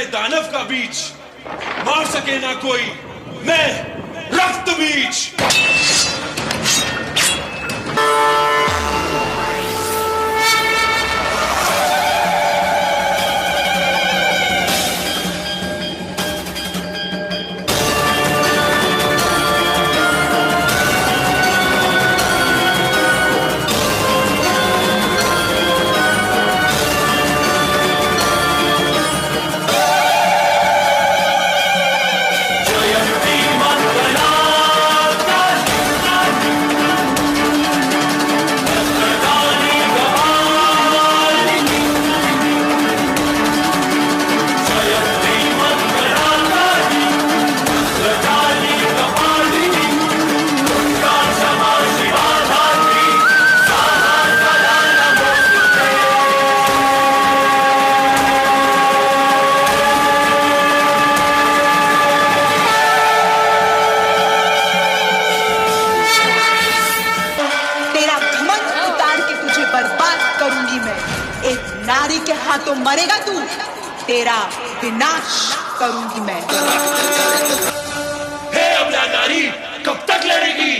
दानव का बीज मार सके ना कोई, मैं रक्त बीज। नारी के हाथों मरेगा तू, तेरा विनाश करूंगी मैं। हे अबला नारी, कब तक लड़ेगी?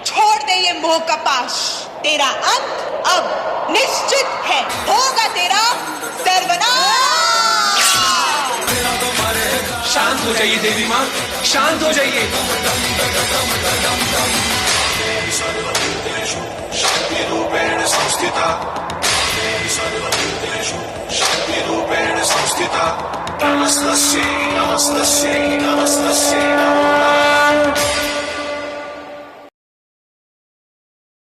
छोड़ दे ये मोह का पाश, तेरा अंत अब निश्चित है, होगा तेरा सर्वनाश। शांत हो जाइए देवी माँ, शांत हो जाइए। शांति रूपेण संस्थिता, शांति रूपेण संस्थिता। नमस्तस्यै नमस्तस्यै नमस्तस्यै।